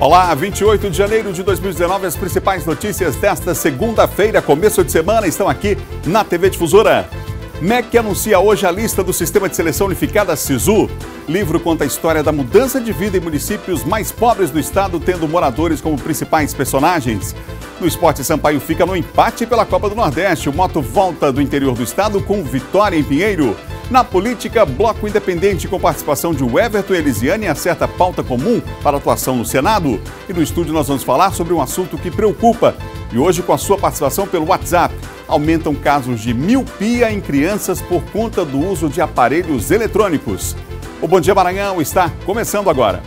Olá, 28 de janeiro de 2019, as principais notícias desta segunda-feira, começo de semana, estão aqui na TV Difusora. MEC anuncia hoje a lista do Sistema de Seleção Unificada SISU. Livro conta a história da mudança de vida em municípios mais pobres do estado, tendo moradores como principais personagens. No esporte, Sampaio fica no empate pela Copa do Nordeste. O Moto volta do interior do estado com vitória em Pinheiro. Na política, bloco independente com participação de Everton Elisiane acerta pauta comum para atuação no Senado. E no estúdio nós vamos falar sobre um assunto que preocupa. E hoje com a sua participação pelo WhatsApp. Aumentam casos de miopia em crianças por conta do uso de aparelhos eletrônicos. O Bom Dia Maranhão está começando agora.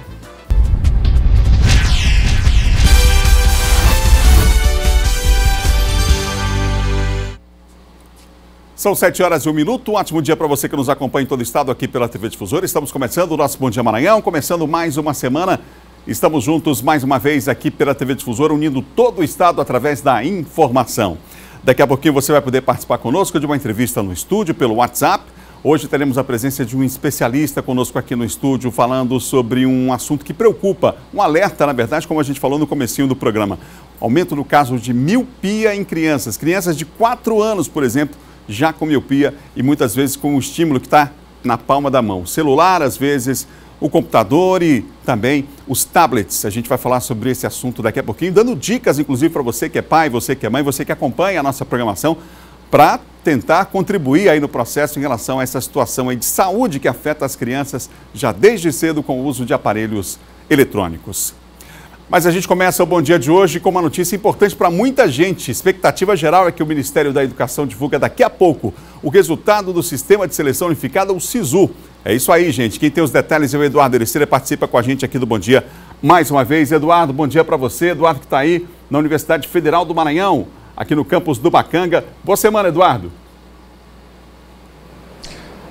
São 7 horas e 1 minuto. Um ótimo dia para você que nos acompanha em todo o estado aqui pela TV Difusora. Estamos começando o nosso Bom Dia Maranhão, começando mais uma semana. Estamos juntos mais uma vez aqui pela TV Difusora, unindo todo o estado através da informação. Daqui a pouquinho você vai poder participar conosco de uma entrevista no estúdio pelo WhatsApp. Hoje teremos a presença de um especialista conosco aqui no estúdio falando sobre um assunto que preocupa, um alerta, na verdade, como a gente falou no comecinho do programa. Aumento no caso de miopia em crianças. Crianças de 4 anos, por exemplo, já com miopia e muitas vezes com o estímulo que está na palma da mão. O celular, às vezes, o computador e também os tablets. A gente vai falar sobre esse assunto daqui a pouquinho, dando dicas, inclusive, para você que é pai, você que é mãe, você que acompanha a nossa programação, para tentar contribuir aí no processo em relação a essa situação aí de saúde que afeta as crianças já desde cedo com o uso de aparelhos eletrônicos. Mas a gente começa o Bom Dia de hoje com uma notícia importante para muita gente. Expectativa geral é que o Ministério da Educação divulga daqui a pouco o resultado do Sistema de Seleção Unificada, o SISU. É isso aí, gente. Quem tem os detalhes é o Eduardo Ericeira, participa com a gente aqui do Bom Dia mais uma vez. Eduardo, bom dia para você. Eduardo que está aí na Universidade Federal do Maranhão, aqui no campus do Bacanga. Boa semana, Eduardo.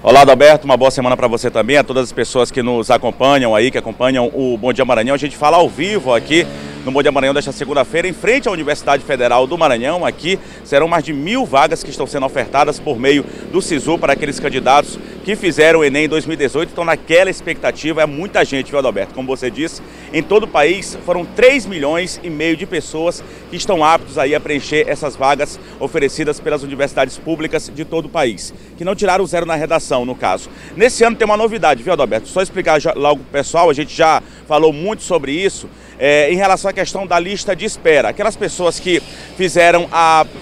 Olá, Adalberto, uma boa semana para você também, a todas as pessoas que nos acompanham aí, que acompanham o Bom Dia Maranhão. A gente fala ao vivo aqui no Bom Dia Maranhão desta segunda-feira, em frente à Universidade Federal do Maranhão. Aqui serão mais de 1.000 vagas que estão sendo ofertadas por meio do SISU para aqueles candidatos que fizeram o Enem em 2018, estão naquela expectativa. É muita gente, viu, Adalberto? Como você disse, em todo o país foram 3,5 milhões de pessoas que estão aptos aí a preencher essas vagas oferecidas pelas universidades públicas de todo o país, que não tiraram o zero na redação, no caso. Nesse ano tem uma novidade, viu, Adalberto? Só explicar logo pro pessoal, a gente já falou muito sobre isso, em relação à questão da lista de espera. Aquelas pessoas que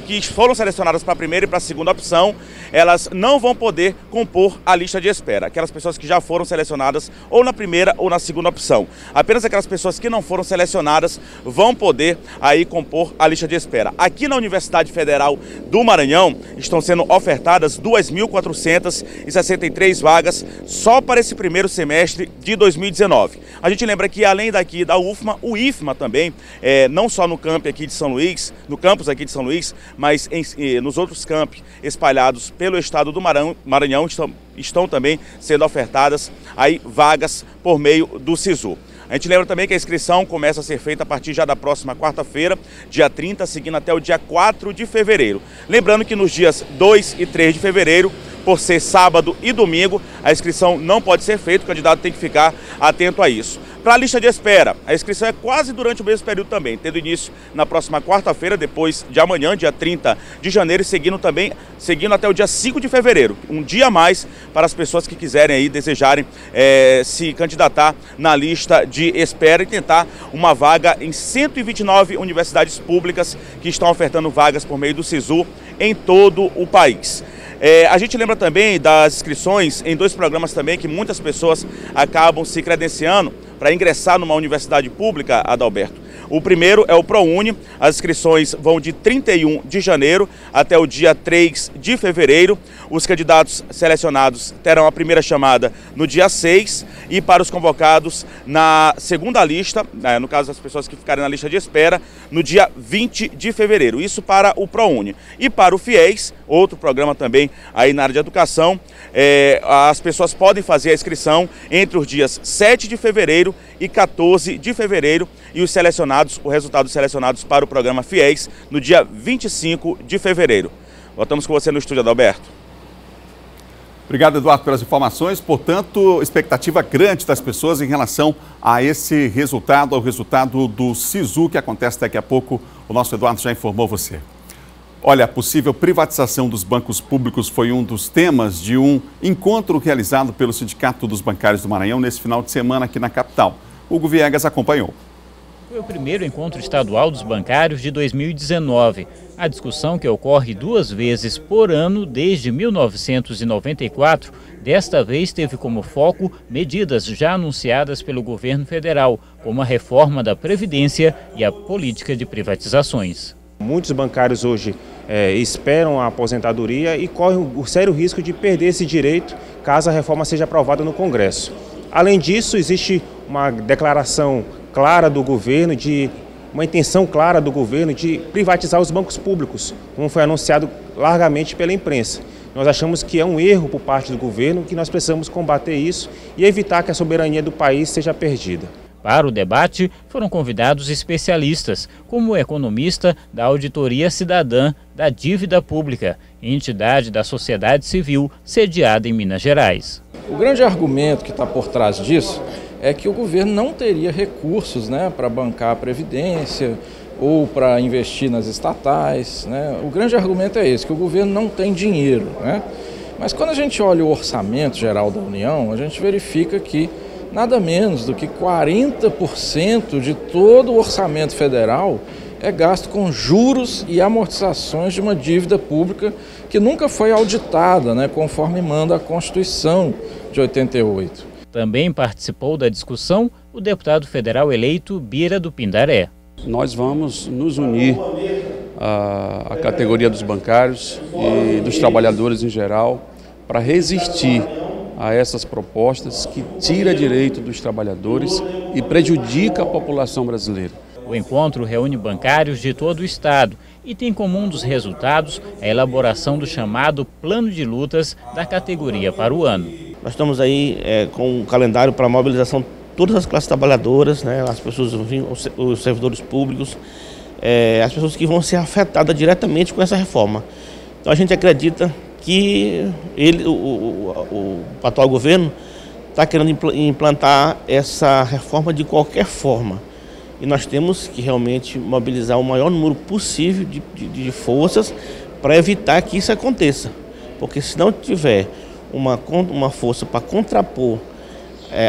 que foram selecionadas para a primeira e para a segunda opção, elas não vão poder compor a lista de espera. Aquelas pessoas que já foram selecionadas ou na primeira ou na segunda opção. Apenas aquelas pessoas que não foram selecionadas vão poder aí compor a lista de espera. Aqui na Universidade Federal do Maranhão estão sendo ofertadas 2.463 vagas só para esse primeiro semestre de 2019. A gente lembra que além daqui da UFMA, o IFMA também, não só no campus aqui de São Luís, mas nos outros campi espalhados pelo estado do Maranhão estão também sendo ofertadas aí vagas por meio do SISU. A gente lembra também que a inscrição começa a ser feita a partir já da próxima quarta-feira, dia 30, seguindo até o dia 4 de fevereiro. Lembrando que nos dias 2 e 3 de fevereiro, por ser sábado e domingo, a inscrição não pode ser feita, o candidato tem que ficar atento a isso. Para a lista de espera, a inscrição é quase durante o mesmo período também, tendo início na próxima quarta-feira, depois de amanhã, dia 30 de janeiro, e seguindo até o dia 5 de fevereiro. Um dia a mais para as pessoas que quiserem aí, desejarem se candidatar na lista de espera e tentar uma vaga em 129 universidades públicas que estão ofertando vagas por meio do SISU em todo o país. A gente lembra também das inscrições em 2 programas também que muitas pessoas acabam se credenciando para ingressar numa universidade pública, Adalberto. O primeiro é o ProUni, as inscrições vão de 31 de janeiro até o dia 3 de fevereiro. Os candidatos selecionados terão a primeira chamada no dia 6 e para os convocados na segunda lista, no caso das pessoas que ficarem na lista de espera, no dia 20 de fevereiro. Isso para o ProUni. E para o FIES, outro programa também aí na área de educação, as pessoas podem fazer a inscrição entre os dias 7 de fevereiro e 14 de fevereiro e os resultados selecionados para o programa FIES no dia 25 de fevereiro. Voltamos com você no estúdio, Adalberto. Obrigado, Eduardo, pelas informações. Portanto, expectativa grande das pessoas em relação a esse resultado, ao resultado do SISU, que acontece daqui a pouco. O nosso Eduardo já informou você. Olha, a possível privatização dos bancos públicos foi um dos temas de um encontro realizado pelo Sindicato dos Bancários do Maranhão nesse final de semana aqui na capital. Hugo Viegas acompanhou. Foi o primeiro encontro estadual dos bancários de 2019. A discussão, que ocorre 2 vezes por ano desde 1994, desta vez teve como foco medidas já anunciadas pelo governo federal, como a reforma da Previdência e a política de privatizações. Muitos bancários hoje esperam a aposentadoria e correm o sério risco de perder esse direito caso a reforma seja aprovada no Congresso. Além disso, existe uma declaração clara do governo, uma intenção clara do governo de privatizar os bancos públicos, como foi anunciado largamente pela imprensa. Nós achamos que é um erro por parte do governo, que nós precisamos combater isso e evitar que a soberania do país seja perdida. Para o debate, foram convidados especialistas, como o economista da Auditoria Cidadã da Dívida Pública, entidade da sociedade civil sediada em Minas Gerais. O grande argumento que está por trás disso é que o governo não teria recursos, para bancar a Previdência ou para investir nas estatais. O grande argumento é esse, que o governo não tem dinheiro. Mas quando a gente olha o orçamento geral da União, a gente verifica que nada menos do que 40% de todo o orçamento federal é gasto com juros e amortizações de uma dívida pública que nunca foi auditada, conforme manda a Constituição de 88. Também participou da discussão o deputado federal eleito Bira do Pindaré. Nós vamos nos unir à categoria dos bancários e dos trabalhadores em geral para resistir a essas propostas que tira direito dos trabalhadores e prejudica a população brasileira. O encontro reúne bancários de todo o estado e tem como um dos resultados a elaboração do chamado plano de lutas da categoria para o ano. Nós estamos aí com um calendário para a mobilização de todas as classes trabalhadoras, as pessoas, os servidores públicos, as pessoas que vão ser afetadas diretamente com essa reforma. Então a gente acredita que o atual governo está querendo implantar essa reforma de qualquer forma. E nós temos que realmente mobilizar o maior número possível de forças para evitar que isso aconteça. Porque se não tiver uma força para contrapor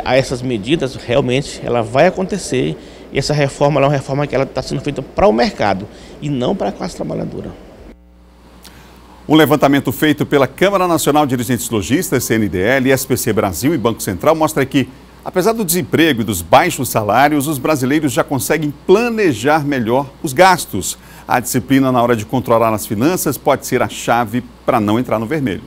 a essas medidas, realmente ela vai acontecer. E essa reforma é uma reforma que ela está sendo feita para o mercado e não para a classe trabalhadora. Um levantamento feito pela Câmara Nacional de Dirigentes Lojistas, CNDL, SPC Brasil e Banco Central mostra que, apesar do desemprego e dos baixos salários, os brasileiros já conseguem planejar melhor os gastos. A disciplina na hora de controlar as finanças pode ser a chave para não entrar no vermelho.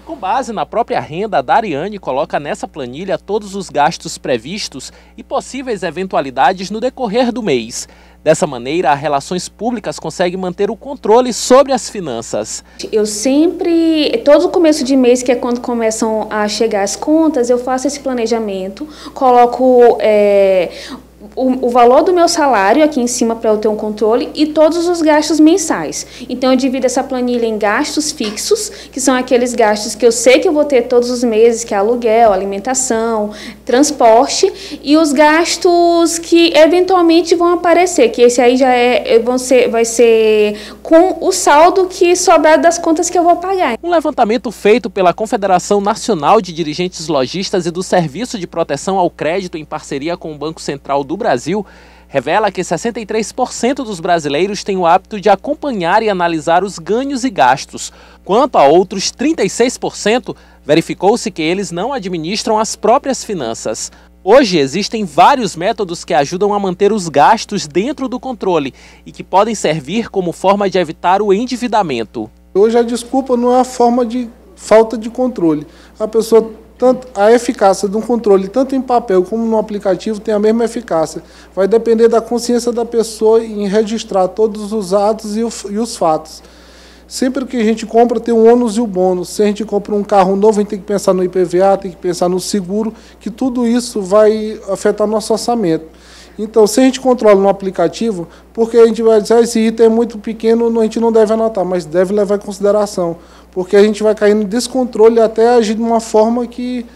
Com base na própria renda, a Dariane coloca nessa planilha todos os gastos previstos e possíveis eventualidades no decorrer do mês. Dessa maneira, a Relações Públicas consegue manter o controle sobre as finanças. Eu sempre, todo começo de mês, que é quando começam a chegar as contas, eu faço esse planejamento, coloco o valor do meu salário aqui em cima para eu ter um controle e todos os gastos mensais. Então eu divido essa planilha em gastos fixos, que são aqueles gastos que eu sei que eu vou ter todos os meses, que é aluguel, alimentação, transporte, e os gastos que eventualmente vão aparecer, que esse aí já vai ser com o saldo que sobrar das contas que eu vou pagar. Um levantamento feito pela Confederação Nacional de Dirigentes Lojistas e do Serviço de Proteção ao Crédito em parceria com o Banco Central do Brasil revela que 63% dos brasileiros têm o hábito de acompanhar e analisar os ganhos e gastos. Quanto a outros 36%, verificou-se que eles não administram as próprias finanças. Hoje existem vários métodos que ajudam a manter os gastos dentro do controle e que podem servir como forma de evitar o endividamento. Hoje a desculpa não é a forma de falta de controle. A eficácia de um controle, tanto em papel como no aplicativo, tem a mesma eficácia. Vai depender da consciência da pessoa em registrar todos os atos e os fatos. Sempre que a gente compra, tem o ônus e o bônus. Se a gente compra um carro novo, a gente tem que pensar no IPVA, tem que pensar no seguro, que tudo isso vai afetar nosso orçamento. Então, se a gente controla no aplicativo, porque a gente vai dizer, esse item é muito pequeno, a gente não deve anotar, mas deve levar em consideração, porque a gente vai cair no descontrole até agir de uma forma que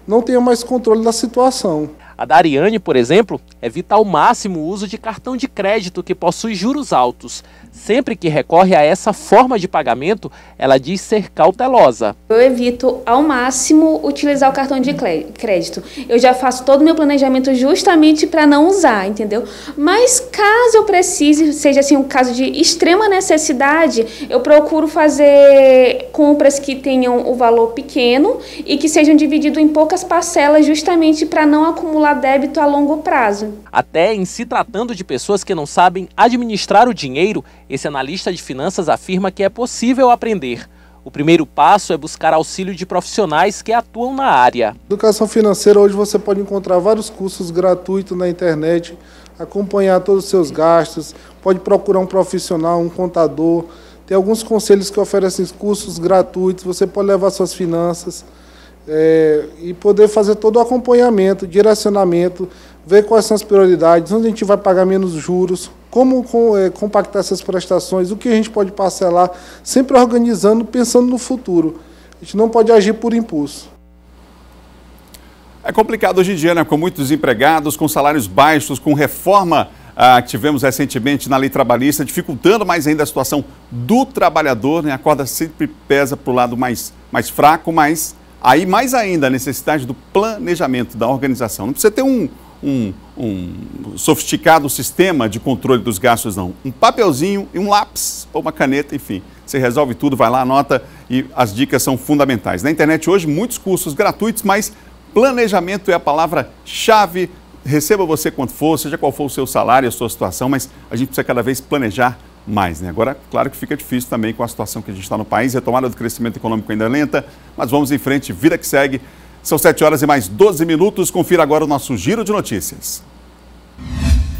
não tenha mais controle da situação. A Dariane, por exemplo, evita ao máximo o uso de cartão de crédito que possui juros altos. Sempre que recorre a essa forma de pagamento, ela diz ser cautelosa. Eu evito ao máximo utilizar o cartão de crédito. Eu já faço todo o meu planejamento justamente para não usar, entendeu? Mas caso eu precise, seja assim um caso de extrema necessidade, eu procuro fazer compras que tenham o valor pequeno e que sejam divididos em poucas parcelas justamente para não acumular débito a longo prazo. Até em se tratando de pessoas que não sabem administrar o dinheiro, esse analista de finanças afirma que é possível aprender. O primeiro passo é buscar auxílio de profissionais que atuam na área. Educação financeira, hoje você pode encontrar vários cursos gratuitos na internet, acompanhar todos os seus gastos, pode procurar um profissional, um contador. Tem alguns conselhos que oferecem cursos gratuitos, você pode levar suas finanças e poder fazer todo o acompanhamento, direcionamento, ver quais são as prioridades, onde a gente vai pagar menos juros, como compactar essas prestações, o que a gente pode parcelar, sempre organizando, pensando no futuro. A gente não pode agir por impulso. É complicado hoje em dia, né? Com muitos desempregados, com salários baixos, com reforma que tivemos recentemente na lei trabalhista, dificultando mais ainda a situação do trabalhador, né? A corda sempre pesa para o lado mais fraco, mas aí mais ainda a necessidade do planejamento, da organização. Não precisa ter um sofisticado sistema de controle dos gastos, não. Um papelzinho e um lápis ou uma caneta, enfim. Você resolve tudo, vai lá, anota e as dicas são fundamentais. Na internet hoje, muitos cursos gratuitos, mas planejamento é a palavra-chave. Receba você quanto for, seja qual for o seu salário, a sua situação, mas a gente precisa cada vez planejar mais, né? Agora, claro que fica difícil também com a situação que a gente está no país, a retomada do crescimento econômico ainda é lenta, mas vamos em frente, vida que segue. São 7 horas e mais 12 minutos, confira agora o nosso giro de notícias.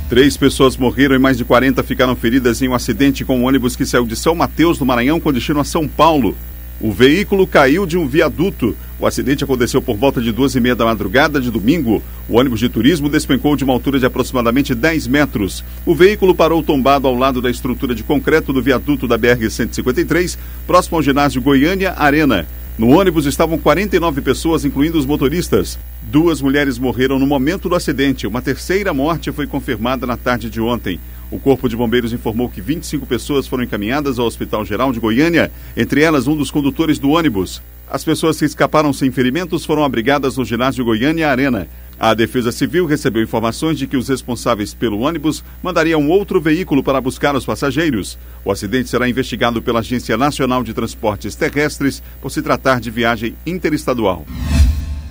3 pessoas morreram e mais de 40 ficaram feridas em um acidente com um ônibus que saiu de São Mateus, no Maranhão, com destino a São Paulo. O veículo caiu de um viaduto. O acidente aconteceu por volta de 2h30 da madrugada de domingo. O ônibus de turismo despencou de uma altura de aproximadamente 10 metros. O veículo parou tombado ao lado da estrutura de concreto do viaduto da BR-153, próximo ao ginásio Goiânia Arena. No ônibus estavam 49 pessoas, incluindo os motoristas. 2 mulheres morreram no momento do acidente. Uma terceira morte foi confirmada na tarde de ontem. O Corpo de Bombeiros informou que 25 pessoas foram encaminhadas ao Hospital Geral de Goiânia, entre elas um dos condutores do ônibus. As pessoas que escaparam sem ferimentos foram abrigadas no ginásio Goiânia Arena. A Defesa Civil recebeu informações de que os responsáveis pelo ônibus mandariam outro veículo para buscar os passageiros. O acidente será investigado pela Agência Nacional de Transportes Terrestres por se tratar de viagem interestadual.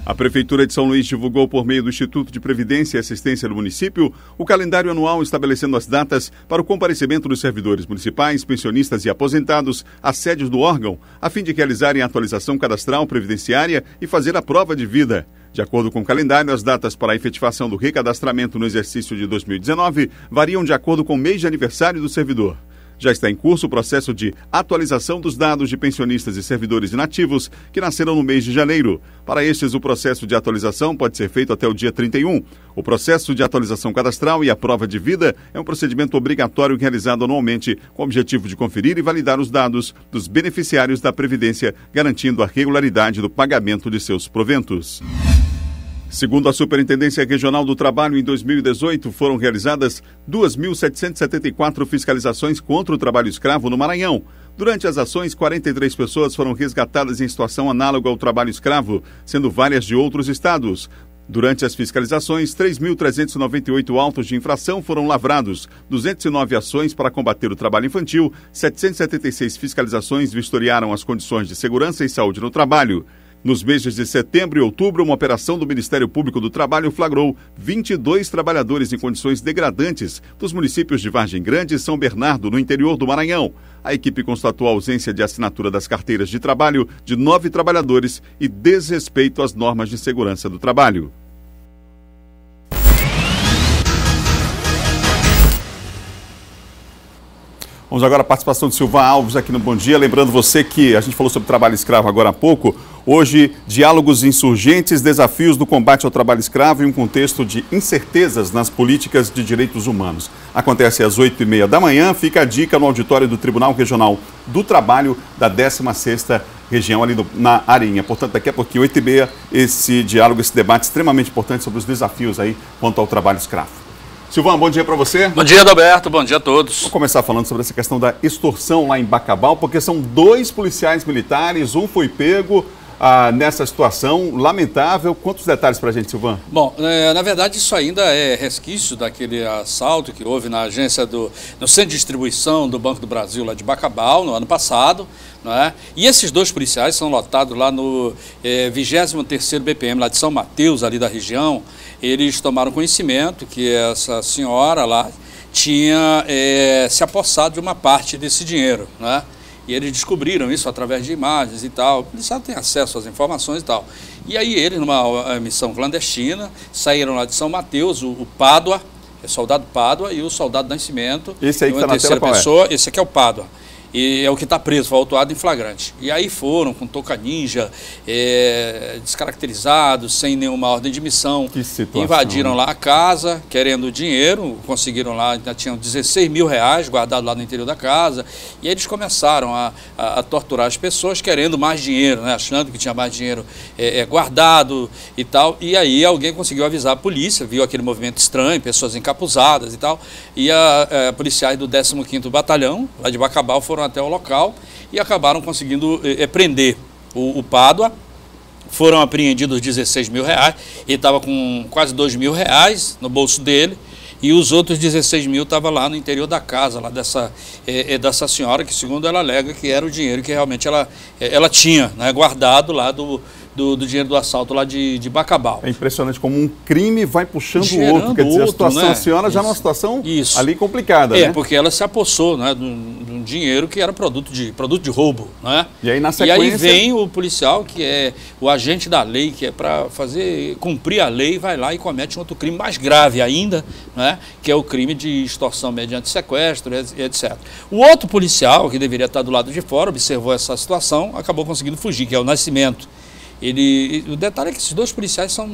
A Prefeitura de São Luís divulgou por meio do Instituto de Previdência e Assistência do município o calendário anual estabelecendo as datas para o comparecimento dos servidores municipais, pensionistas e aposentados às sedes do órgão, a fim de realizarem a atualização cadastral previdenciária e fazer a prova de vida. De acordo com o calendário, as datas para a efetivação do recadastramento no exercício de 2019 variam de acordo com o mês de aniversário do servidor. Já está em curso o processo de atualização dos dados de pensionistas e servidores inativos que nasceram no mês de janeiro. Para estes, o processo de atualização pode ser feito até o dia 31. O processo de atualização cadastral e a prova de vida é um procedimento obrigatório realizado anualmente com o objetivo de conferir e validar os dados dos beneficiários da Previdência, garantindo a regularidade do pagamento de seus proventos. Segundo a Superintendência Regional do Trabalho, em 2018 foram realizadas 2.774 fiscalizações contra o trabalho escravo no Maranhão. Durante as ações, 43 pessoas foram resgatadas em situação análoga ao trabalho escravo, sendo várias de outros estados. Durante as fiscalizações, 3.398 autos de infração foram lavrados, 209 ações para combater o trabalho infantil, 776 fiscalizações vistoriaram as condições de segurança e saúde no trabalho. Nos meses de setembro e outubro, uma operação do Ministério Público do Trabalho flagrou 22 trabalhadores em condições degradantes dos municípios de Vargem Grande e São Bernardo, no interior do Maranhão. A equipe constatou a ausência de assinatura das carteiras de trabalho de 9 trabalhadores e desrespeito às normas de segurança do trabalho. Vamos agora à participação de Silvan Alves aqui no Bom Dia. Lembrando você que a gente falou sobre trabalho escravo agora há pouco. Hoje, diálogos insurgentes, desafios do combate ao trabalho escravo em um contexto de incertezas nas políticas de direitos humanos. Acontece às 8h30 da manhã. Fica a dica no auditório do Tribunal Regional do Trabalho da 16ª região ali na Arinha. Portanto, daqui a pouquinho, 8h30, esse diálogo, esse debate extremamente importante sobre os desafios aí quanto ao trabalho escravo. Silvan, bom dia para você. Bom dia, Adalberto. Bom dia a todos. Vou começar falando sobre essa questão da extorsão lá em Bacabal, porque são 2 policiais militares, um foi pego nessa situação lamentável. Quantos detalhes para a gente, Silvan? Bom, na verdade isso ainda é resquício daquele assalto que houve na agência no centro de distribuição do Banco do Brasil lá de Bacabal no ano passado, não é? E esses 2 policiais são lotados lá no 23º BPM lá de São Mateus, ali da região. Eles tomaram conhecimento que essa senhora lá tinha se apossado de uma parte desse dinheiro, né? E eles descobriram isso através de imagens e tal. O policial tem acesso às informações e tal. E aí eles, numa missão clandestina, saíram lá de São Mateus, o Pádua, o soldado Pádua e o soldado Nascimento. Esse aí que está na tela, qual pessoa, esse aqui é o Pádua. E é o que está preso, foi autuado em flagrante. E aí foram com toca ninja, descaracterizados, sem nenhuma ordem de missão. Que situação, invadiram lá a casa, querendo dinheiro, conseguiram lá, ainda tinham 16 mil reais guardados lá no interior da casa. E aí eles começaram a torturar as pessoas, querendo mais dinheiro, né? Achando que tinha mais dinheiro guardado e tal. E aí alguém conseguiu avisar a polícia, viu aquele movimento estranho, pessoas encapuzadas e tal. E policiais do 15º Batalhão, lá de Bacabal, foram até o local e acabaram conseguindo prender o Pádua. Foram apreendidos 16 mil reais, ele estava com quase 2 mil reais no bolso dele, e os outros 16 mil estavam lá no interior da casa, lá dessa senhora, que segundo ela alega que era o dinheiro que realmente ela tinha, né, guardado lá do dinheiro do assalto lá de Bacabal. É impressionante como um crime vai puxando o outro, quer dizer, a situação, né? A senhora já numa situação ali complicada, né? Porque ela se apossou, né, de um dinheiro que era produto de roubo, né? E aí na sequência... E aí vem o policial, que é o agente da lei, que é para cumprir a lei, vai lá e comete um outro crime mais grave ainda, né? Que é o crime de extorsão mediante sequestro, etc. O outro policial, que deveria estar do lado de fora, observou essa situação, acabou conseguindo fugir, que é o Nascimento. O detalhe é que esses 2 policiais são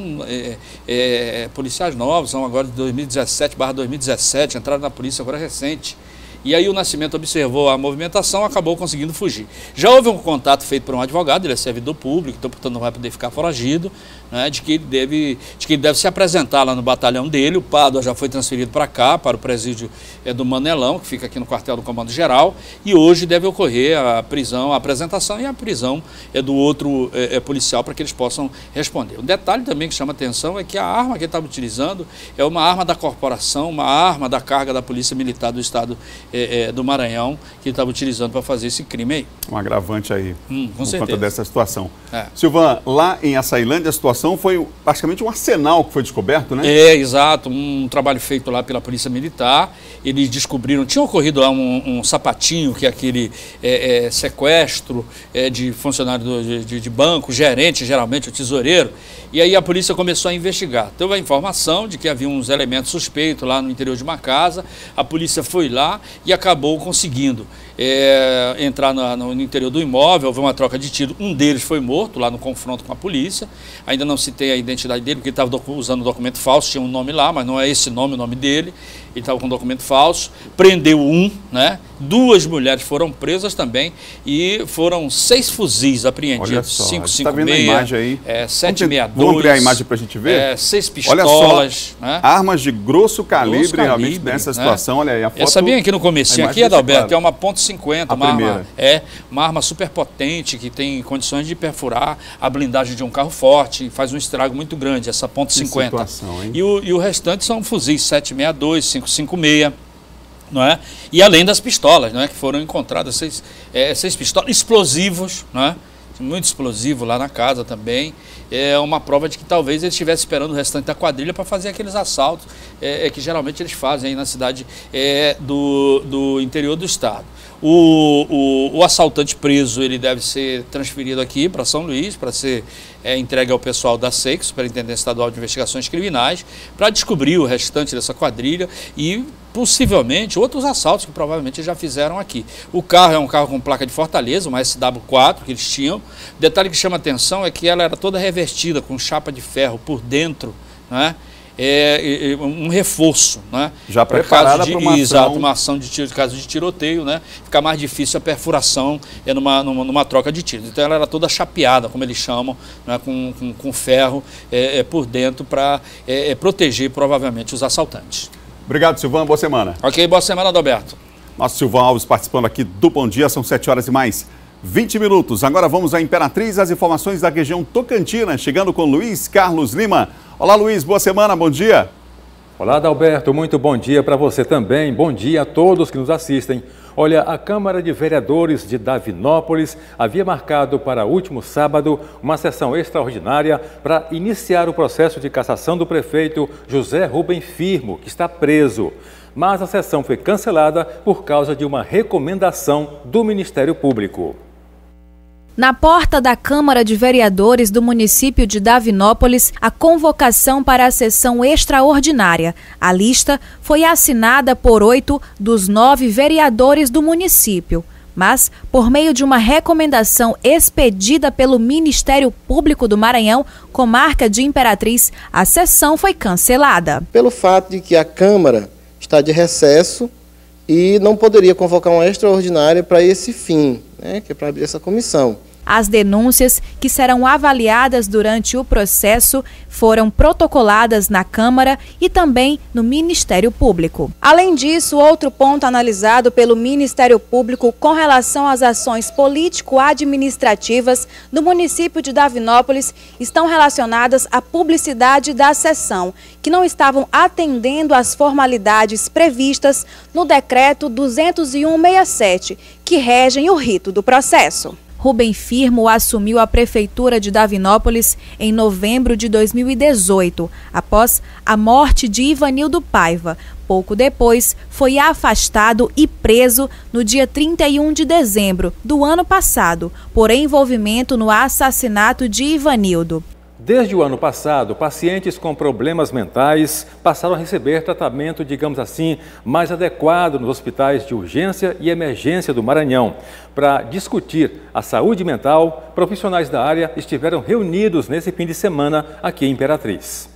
policiais novos, são agora de 2017/2017, entraram na polícia agora recente. E aí o Nascimento observou a movimentação, acabou conseguindo fugir. Já houve um contato feito por um advogado, ele é servidor público, então portanto não vai poder ficar foragido, né, de que ele deve se apresentar lá no batalhão dele. O Pádua já foi transferido para cá, para o presídio do Manelão, que fica aqui no quartel do Comando Geral, e hoje deve ocorrer a prisão, a apresentação e a prisão do outro policial, para que eles possam responder. Um detalhe também que chama atenção é que a arma que ele estava utilizando é uma arma da corporação, uma arma da carga da Polícia Militar do Estado do Maranhão, que ele estava utilizando para fazer esse crime aí. Um agravante aí, por certeza, conta dessa situação. Silvan, lá em Açailândia a situação foi praticamente um arsenal que foi descoberto, né? Exato, um trabalho feito lá pela Polícia Militar. Eles descobriram, tinha ocorrido lá um sapatinho, que é aquele sequestro de funcionário de banco, gerente, geralmente o tesoureiro, e aí a polícia começou a investigar. Teve a informação de que havia uns elementos suspeitos lá no interior de uma casa, a polícia foi lá e acabou conseguindo entrar no interior do imóvel. Houve uma troca de tiro, um deles foi morto lá no confronto com a polícia. Ainda não se tem a identidade dele, porque ele estava usando um documento falso, tinha um nome lá, mas não é esse nome, o nome dele. Ele estava com um documento falso, prendeu um, né? 2 mulheres foram presas também, e foram 6 fuzis apreendidos, 556, tá vendo a imagem aí? 762. Vamos ampliar a imagem para a gente ver? 6 pistolas. Olha só, né? Armas de grosso calibre, realmente nessa situação, olha aí a foto. Eu sabia que no comecinho aqui, Adalberto, é uma .50, uma arma super potente, que tem condições de perfurar a blindagem de um carro forte, faz um estrago muito grande, essa .50. E o restante são fuzis 762, 556, não é? E além das pistolas, não é? Que foram encontradas 6 pistolas, explosivos, não é? Muito explosivo lá na casa também. É uma prova de que talvez ele estivesse esperando o restante da quadrilha para fazer aqueles assaltos que geralmente eles fazem aí na cidade do interior do estado. O assaltante preso, ele deve ser transferido aqui para São Luís, para ser entregue ao pessoal da SEIC, Superintendência Estadual de Investigações Criminais, para descobrir o restante dessa quadrilha e possivelmente outros assaltos que provavelmente já fizeram aqui. O carro é um carro com placa de Fortaleza, uma SW4 que eles tinham. O detalhe que chama atenção é que ela era toda revestida com chapa de ferro por dentro, né? Um reforço, né? Já preparada para uma ação. Uma ação de tiro, caso de tiroteio, né? Fica mais difícil a perfuração numa troca de tiros. Então ela era toda chapeada, como eles chamam, né? com ferro por dentro para proteger provavelmente os assaltantes. Obrigado, Silvão. Boa semana. Ok, boa semana, Adalberto. Nosso Silvão Alves participando aqui do Bom Dia, são 7 horas e mais 20 minutos. Agora vamos à Imperatriz, as informações da região Tocantina, chegando com Luiz Carlos Lima. Olá, Luiz, boa semana, bom dia. Olá, Adalberto, muito bom dia para você também. Bom dia a todos que nos assistem. Olha, a Câmara de Vereadores de Davinópolis havia marcado para o último sábado uma sessão extraordinária para iniciar o processo de cassação do prefeito José Rubem Firmo, que está preso. Mas a sessão foi cancelada por causa de uma recomendação do Ministério Público. Na porta da Câmara de Vereadores do município de Davinópolis, a convocação para a sessão extraordinária. A lista foi assinada por 8 dos 9 vereadores do município. Mas, por meio de uma recomendação expedida pelo Ministério Público do Maranhão, com marca de Imperatriz, a sessão foi cancelada. Pelo fato de que a Câmara está de recesso e não poderia convocar uma extraordinária para esse fim, né, que é para abrir essa comissão. As denúncias, que serão avaliadas durante o processo, foram protocoladas na Câmara e também no Ministério Público. Além disso, outro ponto analisado pelo Ministério Público com relação às ações político-administrativas do município de Davinópolis estão relacionadas à publicidade da sessão, que não estavam atendendo às formalidades previstas no Decreto 201/67, que regem o rito do processo. Rubem Firmo assumiu a prefeitura de Davinópolis em novembro de 2018, após a morte de Ivanildo Paiva. Pouco depois, foi afastado e preso no dia 31 de dezembro do ano passado, por envolvimento no assassinato de Ivanildo. Desde o ano passado, pacientes com problemas mentais passaram a receber tratamento, digamos assim, mais adequado nos hospitais de urgência e emergência do Maranhão. Para discutir a saúde mental, profissionais da área estiveram reunidos nesse fim de semana aqui em Imperatriz.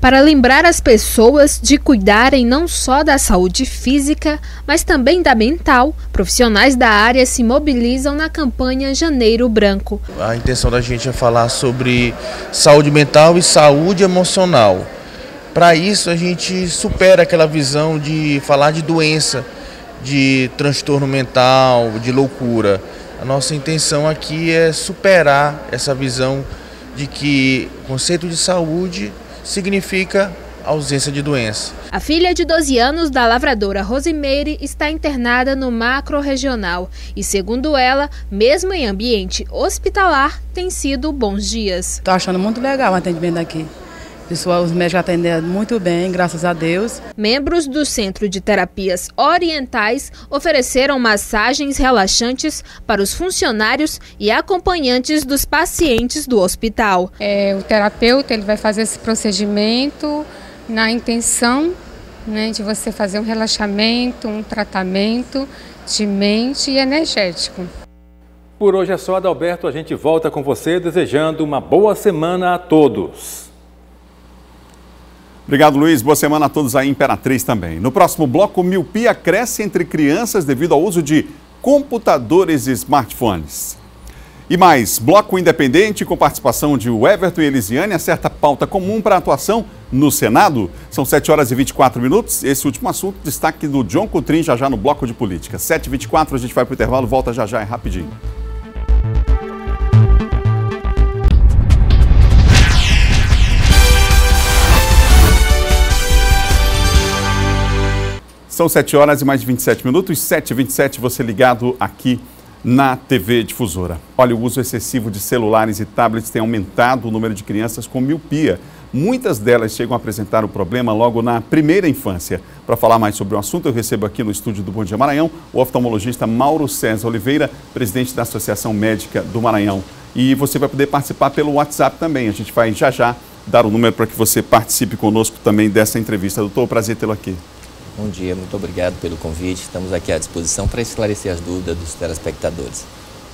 Para lembrar as pessoas de cuidarem não só da saúde física, mas também da mental, profissionais da área se mobilizam na campanha Janeiro Branco. A intenção da gente é falar sobre saúde mental e saúde emocional. Para isso, a gente supera aquela visão de falar de doença, de transtorno mental, de loucura. A nossa intenção aqui é superar essa visão de que o conceito de saúde significa ausência de doença. A filha de 12 anos da lavradora Rosimeire está internada no macro-regional e, segundo ela, mesmo em ambiente hospitalar, tem sido bons dias. Estou achando muito legal o atendimento aqui. Os médicos atendem muito bem, graças a Deus. Membros do Centro de Terapias Orientais ofereceram massagens relaxantes para os funcionários e acompanhantes dos pacientes do hospital. O terapeuta ele vai fazer esse procedimento na intenção, né, de você fazer um relaxamento, um tratamento de mente e energético. Por hoje é só, Adalberto. A gente volta com você desejando uma boa semana a todos. Obrigado, Luiz. Boa semana a todos aí em Imperatriz também. No próximo bloco, miopia cresce entre crianças devido ao uso de computadores e smartphones. E mais, bloco independente com participação de Everton e Elisiane acerta pauta comum para atuação no Senado. São 7 horas e 24 minutos. Esse último assunto, destaque do John Coutrin já no bloco de política. 7h24, a gente vai para o intervalo, volta já, é rapidinho. São 7 horas e mais de 27 minutos, 7h27, você ligado aqui na TV Difusora. Olha, o uso excessivo de celulares e tablets tem aumentado o número de crianças com miopia. Muitas delas chegam a apresentar o problema logo na primeira infância. Para falar mais sobre o assunto, eu recebo aqui no estúdio do Bom Dia Maranhão o oftalmologista Mauro César Oliveira, presidente da Associação Médica do Maranhão. E você vai poder participar pelo WhatsApp também. A gente vai já dar o número para que você participe conosco também dessa entrevista. Doutor, prazer tê-lo aqui. Bom dia, muito obrigado pelo convite. Estamos aqui à disposição para esclarecer as dúvidas dos telespectadores.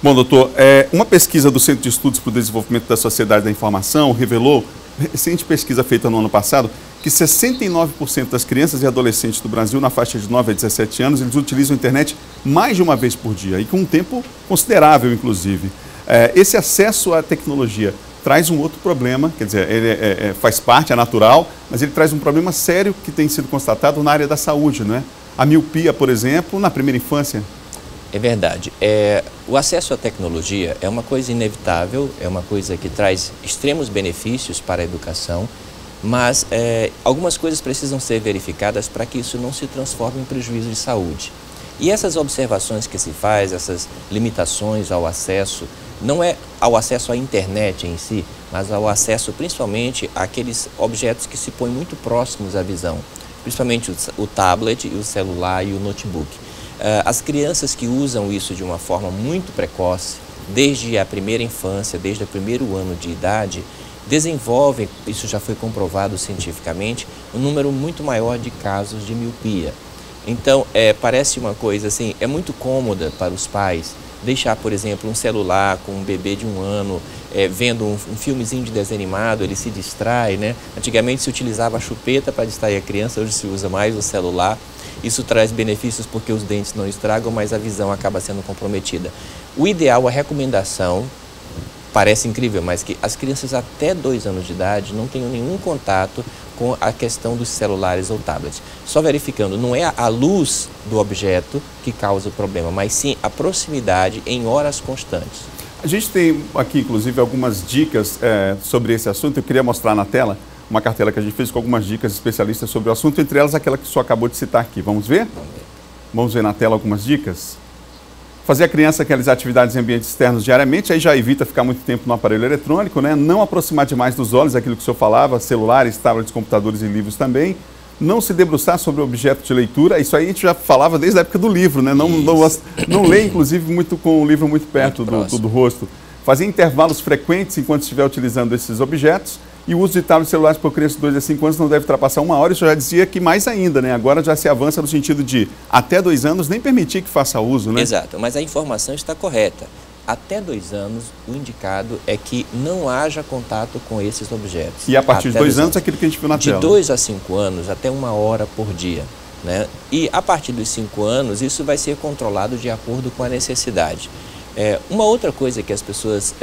Bom, doutor, uma pesquisa do Centro de Estudos para o Desenvolvimento da Sociedade da Informação revelou, recente pesquisa feita no ano passado, que 69% das crianças e adolescentes do Brasil, na faixa de 9 a 17 anos, eles utilizam a internet mais de uma vez por dia, e com um tempo considerável, inclusive. Esse acesso à tecnologia traz um outro problema, quer dizer, ele faz parte, é natural, mas ele traz um problema sério que tem sido constatado na área da saúde, não é? A miopia, por exemplo, na primeira infância. É verdade. O acesso à tecnologia é uma coisa inevitável, é uma coisa que traz extremos benefícios para a educação, mas algumas coisas precisam ser verificadas para que isso não se transforme em prejuízo de saúde. E essas observações que se faz, essas limitações ao acesso, não é ao acesso à internet em si, mas ao acesso principalmente àqueles objetos que se põem muito próximos à visão, principalmente o tablet, o celular e o notebook. As crianças que usam isso de uma forma muito precoce, desde a primeira infância, desde o primeiro ano de idade, desenvolvem, isso já foi comprovado cientificamente, um número muito maior de casos de miopia. Então, parece uma coisa assim, é muito cômoda para os pais deixar, por exemplo, um celular com um bebê de 1 ano, vendo um filmezinho de desenho animado, ele se distrai, né? Antigamente se utilizava a chupeta para distrair a criança, hoje se usa mais o celular. Isso traz benefícios porque os dentes não estragam, mas a visão acaba sendo comprometida. O ideal, a recomendação, parece incrível, mas que as crianças até 2 anos de idade não tenham nenhum contato com a questão dos celulares ou tablets. Só verificando, não é a luz do objeto que causa o problema, mas sim a proximidade em horas constantes. A gente tem aqui, inclusive, algumas dicas sobre esse assunto. Eu queria mostrar na tela uma cartela que a gente fez com algumas dicas especialistas sobre o assunto, entre elas aquela que o senhor acabou de citar aqui. Vamos ver? Vamos ver na tela algumas dicas? Fazer a criança realizar atividades em ambientes externos diariamente, aí já evita ficar muito tempo no aparelho eletrônico, né? Não aproximar demais dos olhos, aquilo que o senhor falava, celulares, tablets, computadores e livros também. Não se debruçar sobre o objeto de leitura, isso aí a gente já falava desde a época do livro, né? Não lê, inclusive, muito com o livro muito perto do rosto. Fazer intervalos frequentes enquanto estiver utilizando esses objetos. E o uso de tablets celulares por crianças de 2 a 5 anos não deve ultrapassar 1 hora. Isso já dizia que mais ainda, né? Agora já se avança no sentido de até 2 anos nem permitir que faça uso, né? Exato, mas a informação está correta. Até 2 anos, o indicado é que não haja contato com esses objetos. E a partir de 2 anos, aquilo que a gente viu na tela. De 2 a 5 anos, até 1 hora por dia, né? E a partir dos 5 anos, isso vai ser controlado de acordo com a necessidade. Uma outra coisa que as pessoas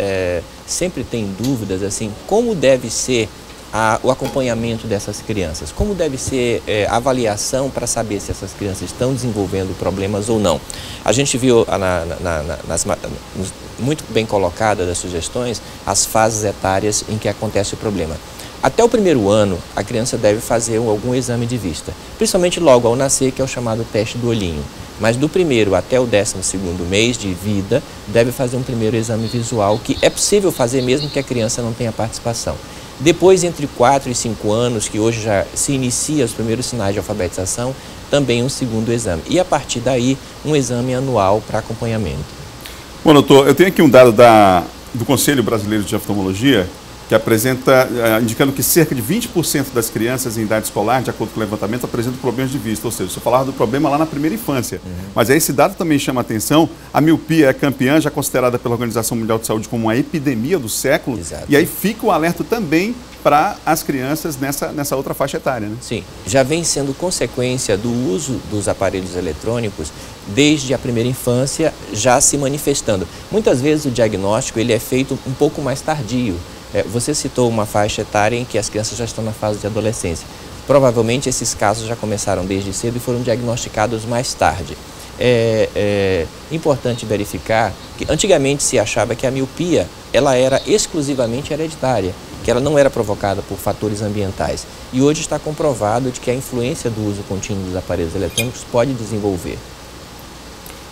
sempre têm dúvidas, assim, como deve ser o acompanhamento dessas crianças, como deve ser a avaliação para saber se essas crianças estão desenvolvendo problemas ou não. A gente viu muito bem colocadas as sugestões, as fases etárias em que acontece o problema. Até o 1º ano, a criança deve fazer algum exame de vista, principalmente logo ao nascer, que é o chamado teste do olhinho. Mas do 1º até o 12º mês de vida, deve fazer um primeiro exame visual, que é possível fazer mesmo que a criança não tenha participação. Depois, entre 4 e 5 anos, que hoje já se inicia os primeiros sinais de alfabetização, também um 2º exame. E a partir daí, um exame anual para acompanhamento. Bom, doutor, eu tenho aqui um dado do Conselho Brasileiro de Oftalmologia, que apresenta, indicando que cerca de 20% das crianças em idade escolar, de acordo com o levantamento, apresentam problemas de vista. Ou seja, você falava do problema lá na primeira infância. Mas aí esse dado também chama a atenção. A miopia é campeã, já considerada pela Organização Mundial de Saúde como uma epidemia do século. Exato. E aí fica o alerta também para as crianças nessa outra faixa etária, né? Sim, já vem sendo consequência do uso dos aparelhos eletrônicos desde a primeira infância, já se manifestando. Muitas vezes o diagnóstico ele é feito um pouco mais tardio. Você citou uma faixa etária em que as crianças já estão na fase de adolescência. Provavelmente esses casos já começaram desde cedo e foram diagnosticados mais tarde. É importante verificar que antigamente se achava que a miopia ela era exclusivamente hereditária, que ela não era provocada por fatores ambientais. E hoje está comprovado de que a influência do uso contínuo dos aparelhos eletrônicos pode desenvolver.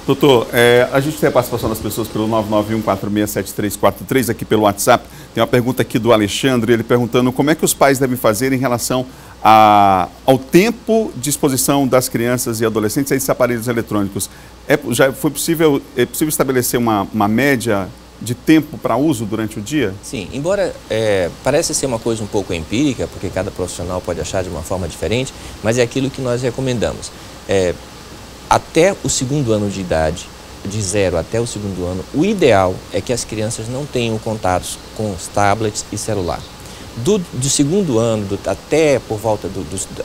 Doutor, a gente tem a participação das pessoas pelo 991467343 aqui pelo WhatsApp. Tem uma pergunta aqui do Alexandre, ele perguntando como é que os pais devem fazer em relação ao tempo de exposição das crianças e adolescentes a esses aparelhos eletrônicos. É possível estabelecer uma média de tempo para uso durante o dia? Sim, embora parece ser uma coisa um pouco empírica, porque cada profissional pode achar de uma forma diferente, mas é aquilo que nós recomendamos. Até o 2º ano de idade, de 0 até o 2º ano, o ideal é que as crianças não tenham contatos com os tablets e celular. Do 2º ano até por volta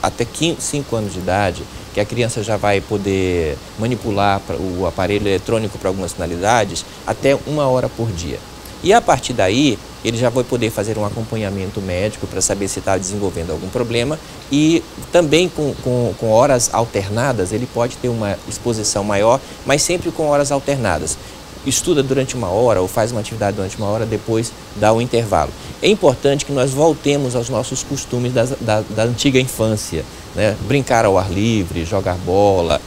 até 5 anos de idade, que a criança já vai poder manipular o aparelho eletrônico para algumas finalidades, até 1 hora por dia. E a partir daí, ele já vai poder fazer um acompanhamento médico para saber se está desenvolvendo algum problema, e também com horas alternadas, ele pode ter uma exposição maior, mas sempre com horas alternadas. Estuda durante 1 hora ou faz uma atividade durante 1 hora, depois dá um intervalo. É importante que nós voltemos aos nossos costumes da antiga infância, né? Brincar ao ar livre, jogar bola,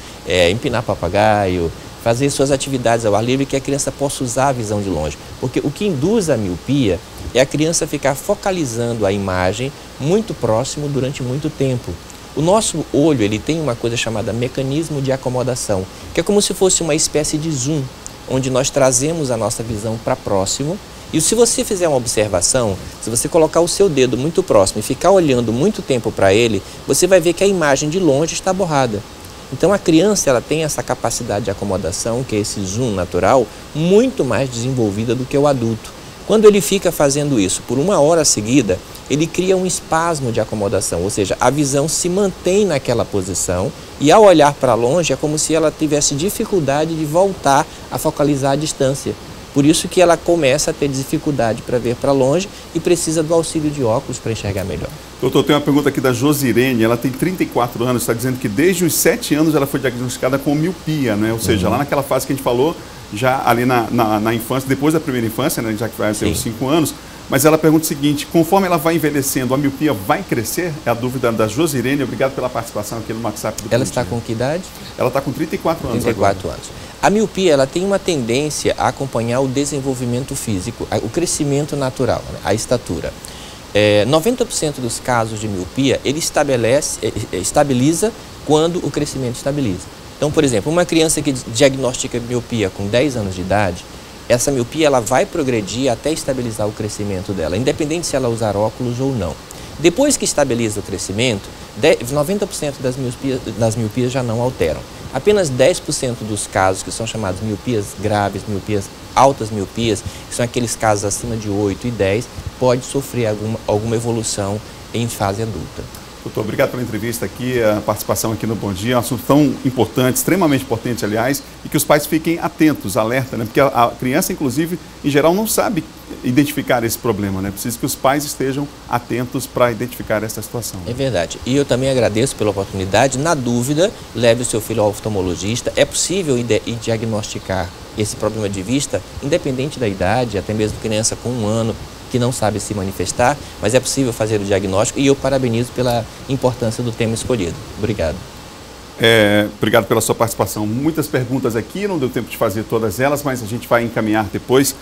empinar papagaio, fazer suas atividades ao ar livre, que a criança possa usar a visão de longe. Porque o que induz a miopia é a criança ficar focalizando a imagem muito próximo durante muito tempo. O nosso olho, ele tem uma coisa chamada mecanismo de acomodação, que é como se fosse uma espécie de zoom, onde nós trazemos a nossa visão para próximo. E se você fizer uma observação, se você colocar o seu dedo muito próximo e ficar olhando muito tempo para ele, você vai ver que a imagem de longe está borrada. Então a criança, ela tem essa capacidade de acomodação, que é esse zoom natural, muito mais desenvolvida do que o adulto. Quando ele fica fazendo isso por 1 hora seguida, ele cria um espasmo de acomodação, ou seja, a visão se mantém naquela posição e ao olhar para longe é como se ela tivesse dificuldade de voltar a focalizar a distância. Por isso que ela começa a ter dificuldade para ver para longe e precisa do auxílio de óculos para enxergar melhor. Doutor, tem uma pergunta aqui da Josirene, ela tem 34 anos, está dizendo que desde os 7 anos ela foi diagnosticada com miopia, né? Ou seja, lá naquela fase que a gente falou, já ali na infância, depois da primeira infância, né? Já que vai ter os 5 anos, mas ela pergunta o seguinte: conforme ela vai envelhecendo, a miopia vai crescer? É a dúvida da Josirene. Obrigado pela participação aqui no WhatsApp do Ela está com que idade? Ela está com 34 anos. 34 anos. A miopia, ela tem uma tendência a acompanhar o desenvolvimento físico, o crescimento natural, né? A estatura. 90% dos casos de miopia, ele estabiliza quando o crescimento estabiliza. Então, por exemplo, uma criança que diagnostica miopia com 10 anos de idade, essa miopia ela vai progredir até estabilizar o crescimento dela, independente se ela usar óculos ou não. Depois que estabiliza o crescimento, 90% das miopias já não alteram. Apenas 10% dos casos, que são chamados miopias graves, altas miopias, que são aqueles casos acima de 8 e 10, pode sofrer alguma evolução em fase adulta. Doutor, obrigado pela entrevista aqui, a participação aqui no Bom Dia. É um assunto tão importante, extremamente importante, aliás, e que os pais fiquem atentos, alerta, né? Porque a criança, inclusive, em geral, não sabe identificar esse problema, né? Precisa que os pais estejam atentos para identificar essa situação. É verdade. E eu também agradeço pela oportunidade. Na dúvida, leve o seu filho ao oftalmologista. É possível diagnosticar esse problema de vista, independente da idade, até mesmo criança com 1 ano, que não sabe se manifestar, mas é possível fazer o diagnóstico e eu parabenizo pela importância do tema escolhido. Obrigado. Obrigado pela sua participação. Muitas perguntas aqui, não deu tempo de fazer todas elas, mas a gente vai encaminhar depois.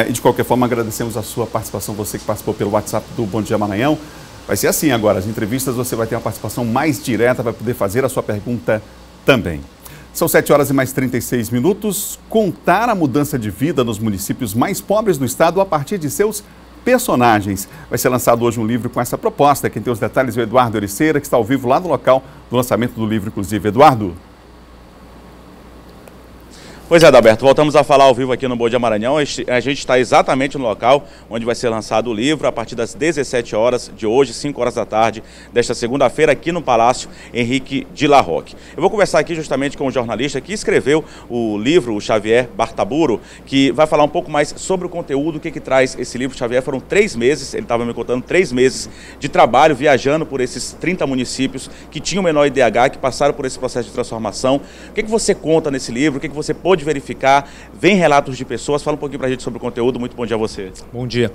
E de qualquer forma, agradecemos a sua participação, você que participou pelo WhatsApp do Bom Dia Maranhão. Vai ser assim agora, as entrevistas você vai ter uma participação mais direta, vai poder fazer a sua pergunta também. São 7 horas e mais 36 minutos. Contar a mudança de vida nos municípios mais pobres do estado a partir de seus personagens. Vai ser lançado hoje um livro com essa proposta. Quem tem os detalhes é o Eduardo Ericeira, que está ao vivo lá no local do lançamento do livro, inclusive. Eduardo. Pois é, Adalberto, voltamos a falar ao vivo aqui no Bom Dia Maranhão. A gente está exatamente no local onde vai ser lançado o livro a partir das 17 horas de hoje, 5 horas da tarde, desta segunda-feira, aqui no Palácio Henrique de La Roque. Eu vou conversar aqui justamente com o jornalista que escreveu o livro, o Xavier Bartaburo, que vai falar um pouco mais sobre o conteúdo, o que traz esse livro. Xavier, foram 3 meses, ele estava me contando, 3 meses de trabalho, viajando por esses 30 municípios que tinham menor IDH, que passaram por esse processo de transformação. O que você conta nesse livro, o que você pôde verificar? Vem relatos de pessoas, fala um pouquinho pra gente sobre o conteúdo. Muito bom dia a você. Bom dia.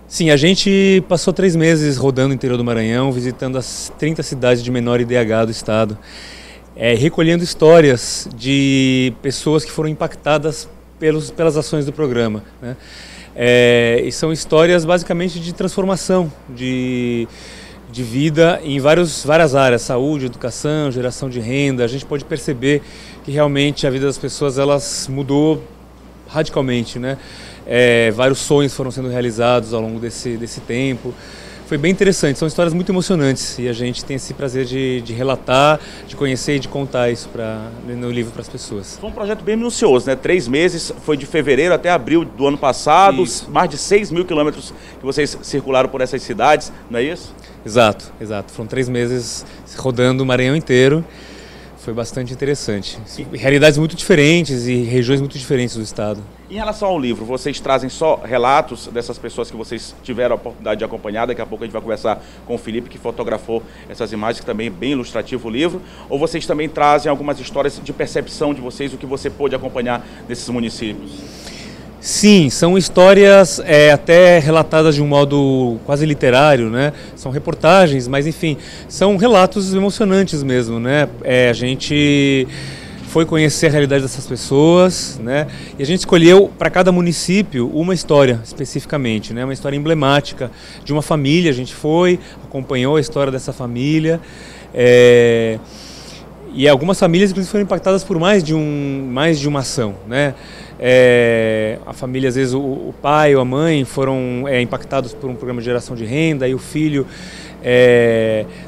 Sim, a gente passou 3 meses rodando o interior do Maranhão, visitando as 30 cidades de menor IDH do estado, recolhendo histórias de pessoas que foram impactadas pelas ações do programa, né? E são histórias basicamente de transformação, de vida em várias áreas, saúde, educação, geração de renda. A gente pode perceber que realmente a vida das pessoas elas mudou radicalmente, né? vários sonhos foram sendo realizados ao longo desse tempo. Foi bem interessante, são histórias muito emocionantes e a gente tem esse prazer de relatar, de conhecer e de contar isso no livro para as pessoas. Foi um projeto bem minucioso, né? 3 meses, foi de fevereiro até abril do ano passado, mais de 6 mil quilômetros que vocês circularam por essas cidades, não é isso? Exato. Foram 3 meses rodando o Maranhão inteiro. Foi bastante interessante. Realidades muito diferentes e regiões muito diferentes do estado. Em relação ao livro, vocês trazem só relatos dessas pessoas que vocês tiveram a oportunidade de acompanhar? Daqui a pouco a gente vai conversar com o Felipe, que fotografou essas imagens, que também é bem ilustrativo o livro. Ou vocês também trazem algumas histórias de percepção de vocês, o que você pôde acompanhar desses municípios? Sim, são histórias até relatadas de um modo quase literário, né? São reportagens, mas enfim, são relatos emocionantes mesmo, né? A gente foi conhecer a realidade dessas pessoas, né? E a gente escolheu para cada município uma história especificamente, né? Uma história emblemática de uma família. A gente acompanhou a história dessa família. E algumas famílias, inclusive, foram impactadas por mais de uma ação, né? A família, às vezes, o pai ou a mãe foram impactados por um programa de geração de renda, e o filho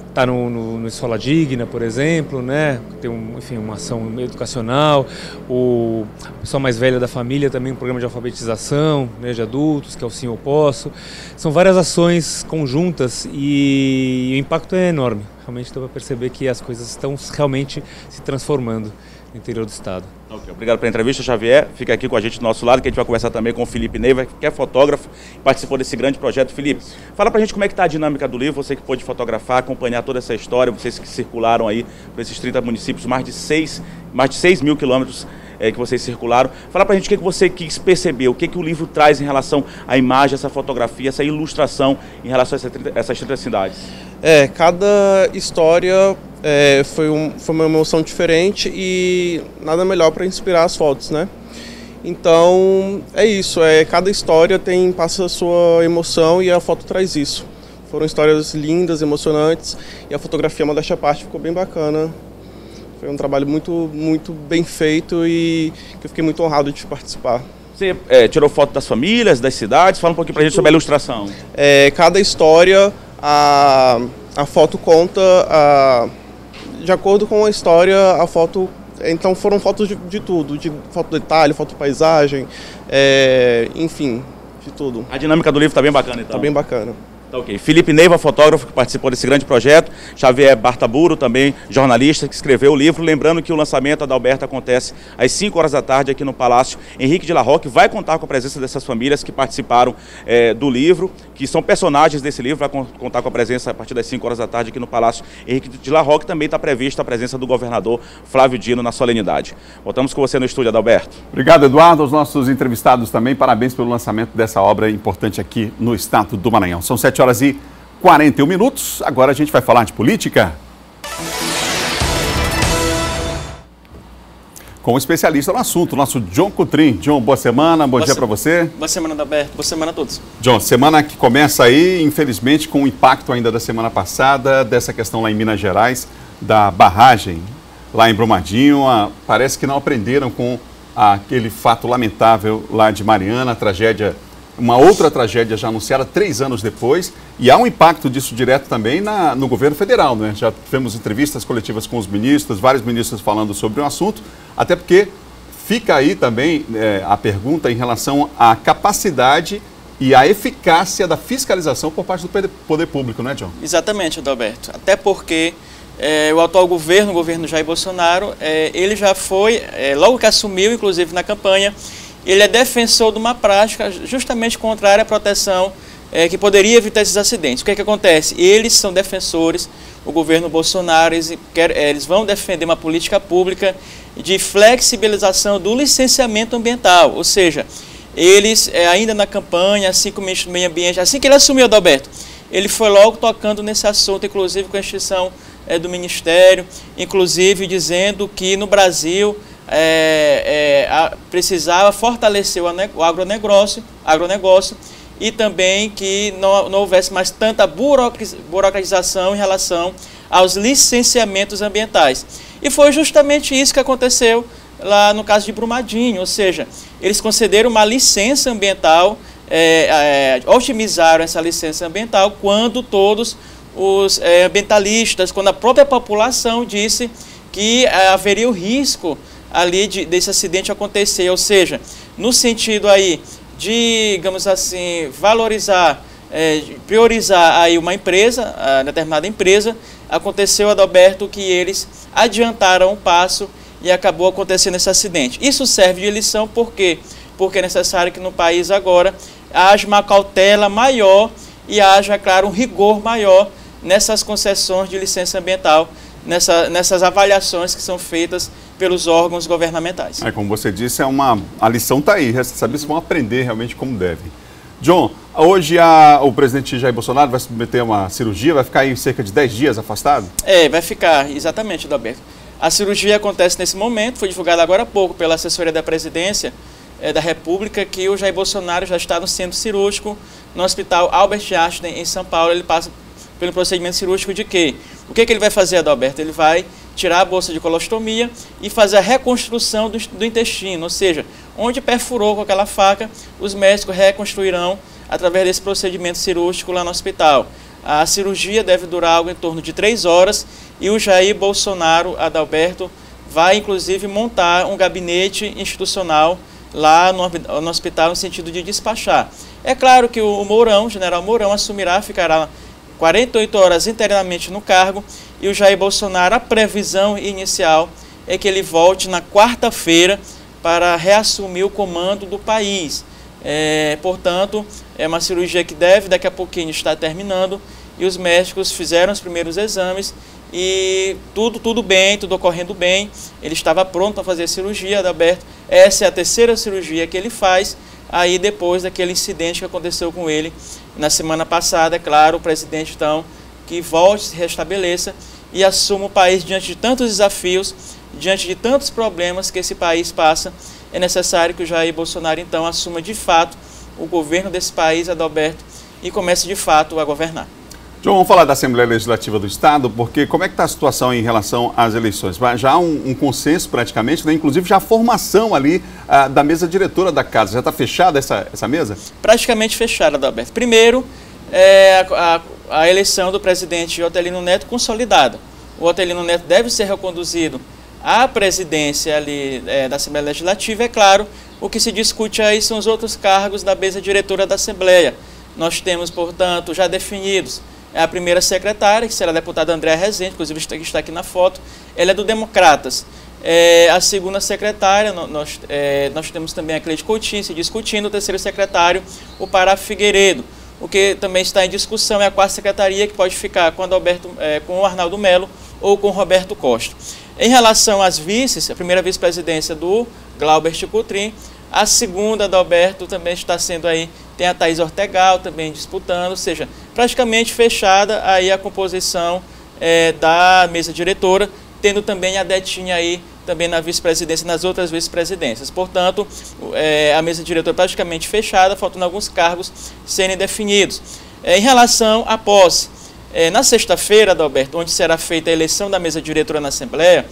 está no Escola Digna, por exemplo, né? Tem uma ação educacional. A pessoa mais velha da família também um programa de alfabetização, né, de adultos, que é o Sim Eu Posso. São várias ações conjuntas e o impacto é enorme. Realmente dá para perceber que as coisas estão realmente se transformando no interior do estado. Okay, obrigado pela entrevista, Xavier. Fica aqui com a gente do nosso lado, que a gente vai conversar também com o Felipe Neiva, que é fotógrafo e participou desse grande projeto. Felipe, fala pra gente como é que está a dinâmica do livro, você que pôde fotografar, acompanhar toda essa história, vocês que circularam aí por esses 30 municípios, mais de 6 mil quilômetros que vocês circularam. Fala pra gente o que você quis perceber, o que o livro traz em relação à imagem, essa fotografia, essa ilustração em relação a essas 30 cidades. Cada história foi uma emoção diferente e nada melhor para inspirar as fotos, né? Então é isso, cada história passa a sua emoção e a foto traz isso. Foram histórias lindas, emocionantes, e a fotografia, modéstia à parte, ficou bem bacana. Foi um trabalho muito, muito bem feito e que eu fiquei muito honrado de participar. Você tirou foto das famílias, das cidades? Fala um pouquinho pra gente sobre a ilustração. Cada história, a foto conta, de acordo com a história, a foto... Então foram fotos de tudo, de foto detalhe, foto paisagem, enfim, de tudo. A dinâmica do livro está bem bacana, então? Está bem bacana. Tá ok. Felipe Neiva, fotógrafo que participou desse grande projeto. Xavier Bartaburo, também jornalista, que escreveu o livro. Lembrando que o lançamento da Adalberto acontece às 5 horas da tarde aqui no Palácio Henrique de la Rocque. Vai contar com a presença dessas famílias que participaram do livro, que são personagens desse livro. Vai contar com a presença a partir das 5 horas da tarde aqui no Palácio Henrique de la Rocque. Também está prevista a presença do governador Flávio Dino na solenidade. Voltamos com você no estúdio, Adalberto. Obrigado, Eduardo. Aos nossos entrevistados também, parabéns pelo lançamento dessa obra importante aqui no estado do Maranhão. São 7 horas e 41 minutos. Agora a gente vai falar de política com um especialista no assunto, nosso John Coutrin. John, boa semana, bom dia para você. Boa semana, Adalberto, boa semana a todos. John, semana que começa aí, infelizmente, com o impacto ainda da semana passada, dessa questão lá em Minas Gerais, da barragem lá em Brumadinho. Parece que não aprenderam com aquele fato lamentável lá de Mariana, a tragédia. Uma outra tragédia já anunciada 3 anos depois, e há um impacto disso direto também no governo federal, né? Já tivemos entrevistas coletivas com os ministros, vários ministros falando sobre o assunto, até porque fica aí também a pergunta em relação à capacidade e à eficácia da fiscalização por parte do poder público, não é, John? Exatamente, Adalberto. Até porque o atual governo, o governo Jair Bolsonaro, ele já foi, logo que assumiu, inclusive na campanha, ele é defensor de uma prática justamente contrária à proteção que poderia evitar esses acidentes. O que é que acontece? Eles são defensores, o governo Bolsonaro, eles vão defender uma política pública de flexibilização do licenciamento ambiental, ou seja, eles ainda na campanha, assim como o ministro do Meio Ambiente, assim que ele assumiu, Adalberto, ele foi logo tocando nesse assunto, inclusive com a extinção do Ministério, inclusive dizendo que no Brasil precisava fortalecer o agronegócio e também que não houvesse mais tanta burocratização em relação aos licenciamentos ambientais. E foi justamente isso que aconteceu lá no caso de Brumadinho, ou seja, eles concederam uma licença ambiental, otimizaram essa licença ambiental quando todos os ambientalistas, quando a própria população disse que haveria o risco ali desse acidente acontecer, ou seja, no sentido aí de, digamos assim, valorizar, priorizar aí uma empresa, determinada empresa, aconteceu, Adalberto, que eles adiantaram um passo e acabou acontecendo esse acidente. Isso serve de lição por quê? Porque é necessário que no país agora haja uma cautela maior e haja, claro, um rigor maior nessas concessões de licença ambiental, nessas avaliações que são feitas pelos órgãos governamentais. Como você disse, a lição está aí, resta saber se vão aprender realmente como deve. John, hoje o presidente Jair Bolsonaro vai submeter a uma cirurgia, vai ficar aí cerca de 10 dias afastado? Vai ficar, exatamente, Adalberto. A cirurgia acontece nesse momento, foi divulgada agora há pouco pela assessoria da presidência da República que o Jair Bolsonaro já está no centro cirúrgico no Hospital Albert Einstein, em São Paulo. Ele passa pelo procedimento cirúrgico de quê? O que ele vai fazer, Adalberto? Ele vai tirar a bolsa de colostomia e fazer a reconstrução do intestino, ou seja, onde perfurou com aquela faca, os médicos reconstruirão através desse procedimento cirúrgico lá no hospital. A cirurgia deve durar algo em torno de 3 horas e o Jair Bolsonaro, Adalberto, vai inclusive montar um gabinete institucional lá no hospital no sentido de despachar. É claro que o Mourão, o general Mourão, ficará 48 horas internamente no cargo e o Jair Bolsonaro, a previsão inicial é que ele volte na quarta-feira para reassumir o comando do país. Portanto, é uma cirurgia que daqui a pouquinho estar terminando e os médicos fizeram os primeiros exames e tudo bem, tudo ocorrendo bem. Ele estava pronto para fazer a cirurgia, Adalberto. Essa é a 3ª cirurgia que ele faz, aí depois daquele incidente que aconteceu com ele na semana passada. É claro, o presidente então que volte, se restabeleça e assuma o país diante de tantos desafios, diante de tantos problemas que esse país passa. É necessário que o Jair Bolsonaro então assuma de fato o governo desse país, Adalberto, e comece de fato a governar. João, vamos falar da Assembleia Legislativa do Estado, porque como é que está a situação em relação às eleições? Já há um consenso praticamente, né? Inclusive já a formação ali da mesa diretora da casa. Já está fechada essa mesa? Praticamente fechada, Adalberto. Primeiro, a eleição do presidente Otelino Neto consolidada. O Otelino Neto deve ser reconduzido à presidência ali da Assembleia Legislativa. É claro, o que se discute aí são os outros cargos da mesa diretora da Assembleia. Nós temos, portanto, já definidos a primeira secretária, que será a deputada Andréa Rezende, inclusive está aqui na foto, ela é do Democratas. A segunda secretária, nós temos também a Cleide Coutinho se discutindo, o terceiro secretário, o Pará Figueiredo. O que também está em discussão é a 4ª secretaria, que pode ficar com o Arnaldo Melo ou com o Roberto Costa. Em relação às vices, a primeira vice-presidência do Glaubert Coutrin, a segunda, Adalberto, também está sendo aí, tem a Thaís Ortegal também disputando, ou seja, praticamente fechada aí a composição da mesa diretora, tendo também a Detinha aí também na vice-presidência e nas outras vice-presidências. Portanto, a mesa diretora praticamente fechada, faltando alguns cargos serem definidos. Em relação à posse, na sexta-feira, Adalberto, onde será feita a eleição da mesa diretora na Assembleia,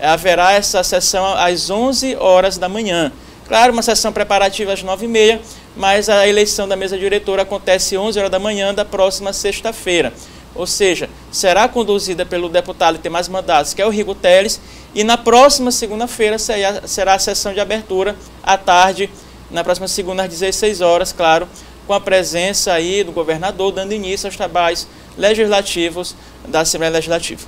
haverá essa sessão às 11 horas da manhã. Claro, uma sessão preparativa às 9h30, mas a eleição da mesa diretora acontece às 11 horas da manhã da próxima sexta-feira. Ou seja, será conduzida pelo deputado que tem mais mandatos, que é o Rigo Teles, e na próxima segunda-feira será a sessão de abertura à tarde, na próxima segunda às 16 horas, claro, com a presença aí do governador, dando início aos trabalhos legislativos da Assembleia Legislativa.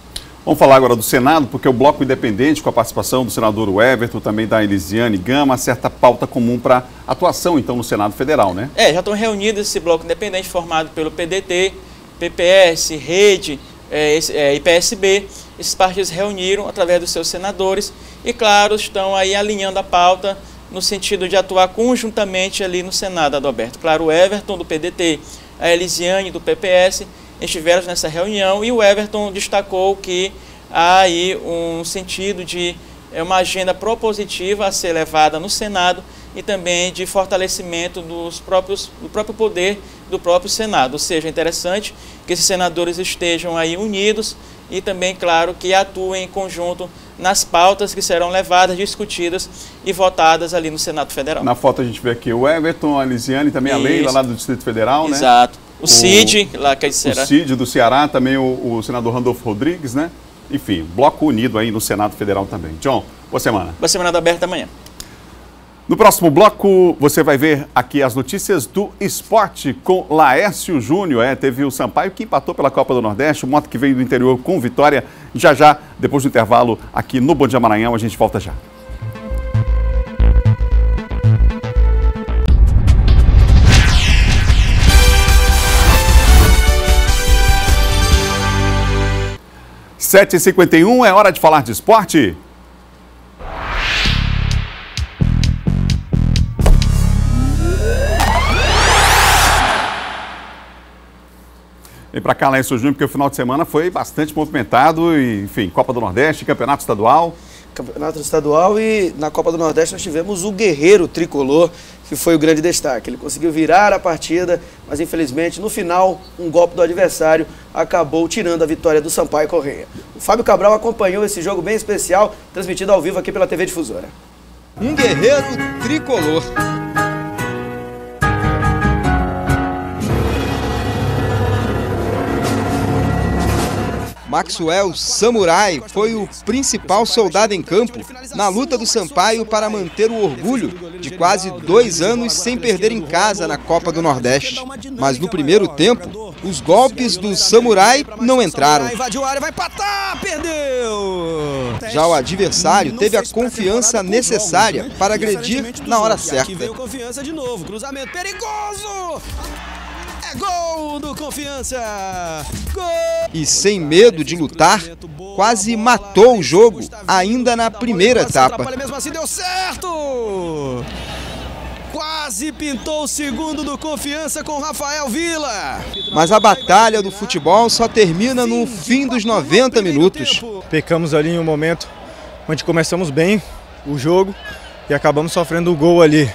Vamos falar agora do Senado, porque o Bloco Independente, com a participação do senador Everton, também da Elisiane Gama, acerta pauta comum para atuação, então, no Senado Federal, né? Já estão reunidos esse Bloco Independente, formado pelo PDT, PPS, Rede e PSB. Esses partidos reuniram através dos seus senadores e, claro, estão aí alinhando a pauta no sentido de atuar conjuntamente ali no Senado, Adalberto. Claro, o Everton, do PDT, a Elisiane, do PPS, estiveram nessa reunião e o Everton destacou que há aí um sentido de uma agenda propositiva a ser levada no Senado e também de fortalecimento do próprio poder do próprio Senado. Ou seja, é interessante que esses senadores estejam aí unidos e também, claro, que atuem em conjunto nas pautas que serão levadas, discutidas e votadas ali no Senado Federal. Na foto a gente vê aqui o Everton, a Lisiane, também a Leila, lá do Distrito Federal, né? Exato. O Cid, lá que será. O Cid do Ceará, também o senador Randolfo Rodrigues, né? Enfim, bloco unido aí no Senado Federal também. John, boa semana. Boa semana aberta amanhã. No próximo bloco, você vai ver aqui as notícias do esporte com Laércio Júnior. Teve o Sampaio que empatou pela Copa do Nordeste, o Moto que veio do interior com vitória. Já, depois do intervalo, aqui no Bom Dia Maranhão, a gente volta já. (7h51) é hora de falar de esporte. Vem para cá, Laércio Júnior, porque o final de semana foi bastante movimentado e, enfim, Copa do Nordeste, Campeonato Estadual. Campeonato Estadual e na Copa do Nordeste nós tivemos o guerreiro tricolor, que foi o grande destaque. Ele conseguiu virar a partida, mas infelizmente no final um golpe do adversário acabou tirando a vitória do Sampaio Corrêa. O Fábio Cabral acompanhou esse jogo bem especial, transmitido ao vivo aqui pela TV Difusora. Um guerreiro tricolor. Maxwell Samurai foi o principal soldado em campo na luta do Sampaio para manter o orgulho de quase 2 anos sem perder em casa na Copa do Nordeste. Mas no primeiro tempo, os golpes do Samurai não entraram. Invadiu a área, vai empatar, perdeu! Já o adversário teve a confiança necessária para agredir na hora certa. Veio Confiança de novo, cruzamento perigoso! É gol do Confiança! Gol! E sem medo de lutar, quase matou o jogo ainda na primeira etapa. Mesmo assim deu certo! Quase pintou o segundo do Confiança com Rafael Vila. Mas a batalha do futebol só termina no fim dos 90 minutos. Pecamos ali em um momento onde começamos bem o jogo e acabamos sofrendo o gol ali.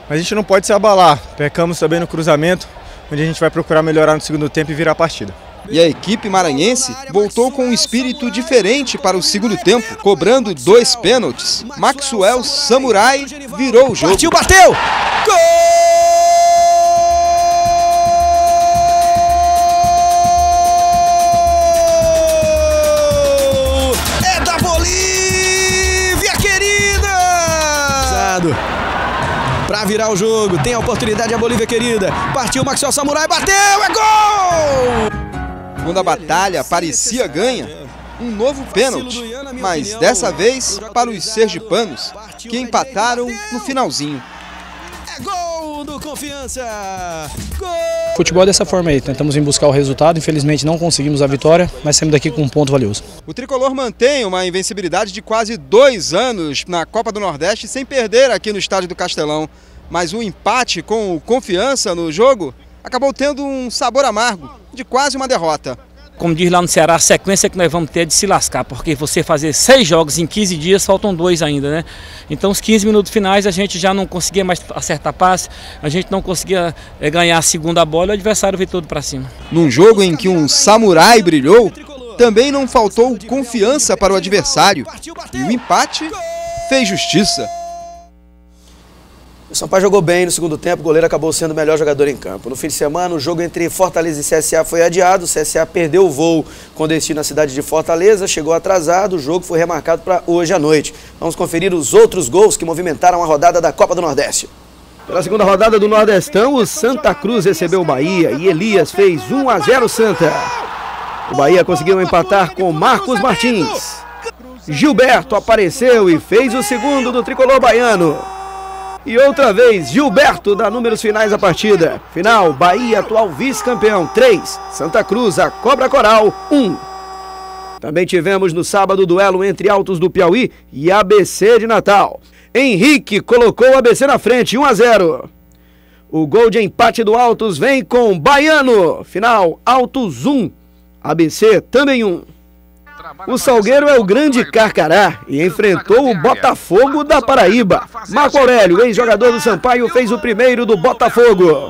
Mas a gente não pode se abalar. Pecamos também no cruzamento, onde a gente vai procurar melhorar no segundo tempo e virar a partida. E a equipe maranhense voltou com um espírito diferente para o segundo tempo, cobrando 2 pênaltis. Maxwell Samurai virou o jogo. Partiu, bateu! Gol! É da Bolívia, querida! Para virar o jogo, tem a oportunidade a Bolívia querida. Partiu Maxwell Samurai, bateu, é gol! Quando a batalha parecia ganha, um novo pênalti, mas dessa vez para os sergipanos, que empataram no finalzinho. É gol do Confiança! Gol! Futebol é dessa forma aí, tentamos ir buscar o resultado, infelizmente não conseguimos a vitória, mas saímos daqui com um ponto valioso. O tricolor mantém uma invencibilidade de quase 2 anos na Copa do Nordeste sem perder aqui no Estádio do Castelão. Mas o empate com o Confiança no jogo acabou tendo um sabor amargo de quase uma derrota. Como diz lá no Ceará, a sequência que nós vamos ter é de se lascar, porque você fazer 6 jogos em 15 dias, faltam 2 ainda, né? Então os 15 minutos finais a gente já não conseguia mais acertar passe, a gente não conseguia ganhar a segunda bola e o adversário veio todo para cima. Num jogo em que um Samurai brilhou, também não faltou confiança para o adversário e o empate fez justiça. O Sampaio jogou bem no segundo tempo, o goleiro acabou sendo o melhor jogador em campo. No fim de semana, o jogo entre Fortaleza e CSA foi adiado, o CSA perdeu o voo com destino à cidade de Fortaleza, chegou atrasado, o jogo foi remarcado para hoje à noite. Vamos conferir os outros gols que movimentaram a rodada da Copa do Nordeste. Pela segunda rodada do Nordestão, o Santa Cruz recebeu o Bahia e Elias fez 1-0 Santa. O Bahia conseguiu empatar com Marcos Martins. Gilberto apareceu e fez o segundo do tricolor baiano. E outra vez, Gilberto dá números finais da partida. Final, Bahia, atual vice-campeão, 3. Santa Cruz, a Cobra Coral, 1. Também tivemos no sábado o duelo entre Altos do Piauí e ABC de Natal. Henrique colocou o ABC na frente, 1-0. O gol de empate do Altos vem com Baiano. Final, Altos 1, ABC também 1. O Salgueiro é o grande Carcará e enfrentou o Botafogo da Paraíba. Marco Aurélio, ex-jogador do Sampaio, fez o primeiro do Botafogo.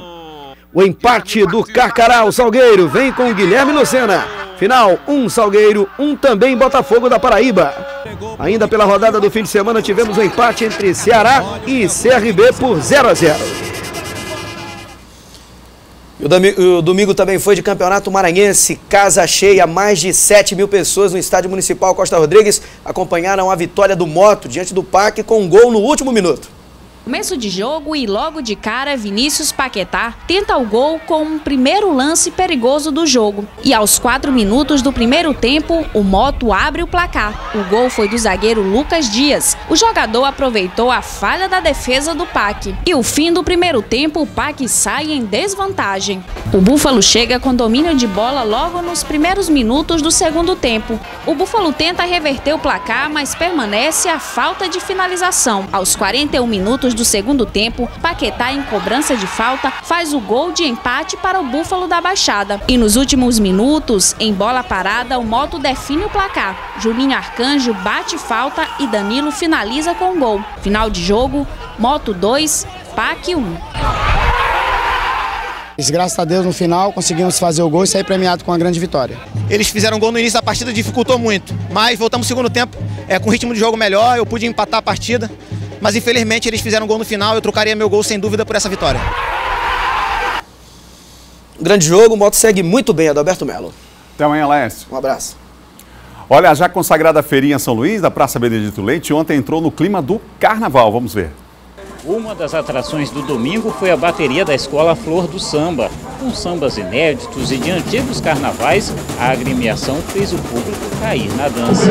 O empate do Carcará, o Salgueiro, vem com Guilherme Lucena. Final, 1 Salgueiro, 1 também Botafogo da Paraíba. Ainda pela rodada do fim de semana tivemos um empate entre Ceará e CRB por 0-0. O domingo também foi de Campeonato Maranhense, casa cheia, mais de 7 mil pessoas no Estádio Municipal Costa Rodrigues acompanharam a vitória do Moto diante do PAC com um gol no último minuto. Começo de jogo e logo de cara, Vinícius Paquetá tenta o gol com um primeiro lance perigoso do jogo. E aos 4 minutos do primeiro tempo, o Moto abre o placar. O gol foi do zagueiro Lucas Dias. O jogador aproveitou a falha da defesa do PAC. E o fim do primeiro tempo, o PAC sai em desvantagem. O Búfalo chega com domínio de bola logo nos primeiros minutos do segundo tempo. O Búfalo tenta reverter o placar, mas permanece a falta de finalização. Aos 41 minutos do segundo tempo, Paquetá, em cobrança de falta, faz o gol de empate para o Búfalo da Baixada. E nos últimos minutos, em bola parada, o Moto define o placar. Julinho Arcanjo bate falta e Danilo finaliza com gol. Final de jogo, Moto 2, PAC 1. Graças a Deus, no final, conseguimos fazer o gol e sair premiado com uma grande vitória. Eles fizeram gol no início da partida, dificultou muito, mas voltamos no segundo tempo com ritmo de jogo melhor, eu pude empatar a partida, mas infelizmente eles fizeram gol no final, eu trocaria meu gol sem dúvida por essa vitória. Grande jogo, o Moto segue muito bem, Adalberto Melo. Até amanhã, Laércio. Um abraço. Olha, a já consagrada feirinha São Luís, da Praça Benedito Leite, ontem entrou no clima do carnaval, vamos ver. Uma das atrações do domingo foi a bateria da Escola Flor do Samba. Com sambas inéditos e de antigos carnavais, a agremiação fez o público cair na dança.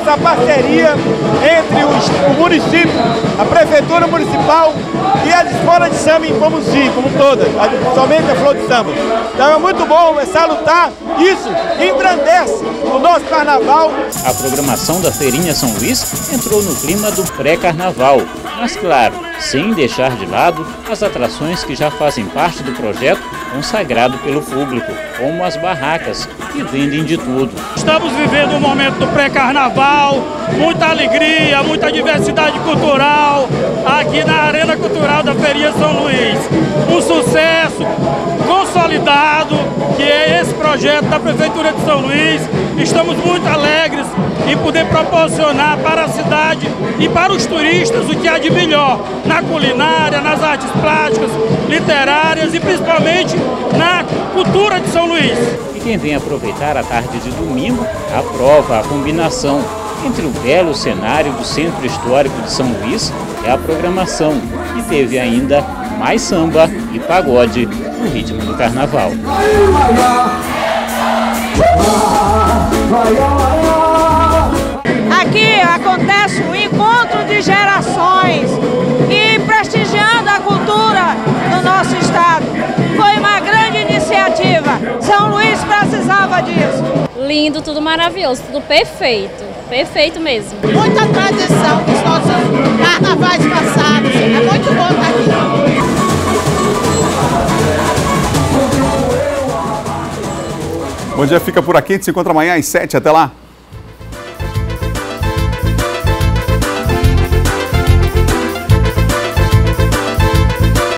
Essa parceria entre o município, a Prefeitura Municipal e as escolas de samba em como todas, somente a Flor de Samba. Então é muito bom começar a lutar, isso engrandece o nosso carnaval. A programação da Feirinha São Luís entrou no clima do pré-carnaval, mas claro, sem deixar de lado as atrações que já fazem parte do projeto consagrado pelo público, como as barracas, que vendem de tudo. Estamos vivendo um momento do pré-carnaval, muita alegria, muita diversidade cultural aqui na Arena Cultural da Feirinha São Luís. Um sucesso consolidado, que é esse projeto da Prefeitura de São Luís. Estamos muito alegres em poder proporcionar para a cidade e para os turistas o que há de melhor na culinária, nas artes plásticas, literárias e principalmente na cultura de São Luís. E quem vem aproveitar a tarde de domingo aprova a combinação entre o belo cenário do Centro Histórico de São Luís e a programação, que teve ainda mais samba e pagode no ritmo do carnaval. Aqui acontece o encontro de gerações e prestigiando a cultura do nosso estado. Foi uma grande iniciativa. São Luís precisava disso. Lindo, tudo maravilhoso, tudo perfeito. Perfeito mesmo. Muita tradição dos nossos carnavais passados. É muito bom estar aqui. Bom dia, fica por aqui. A gente se encontra amanhã às 7. Até lá.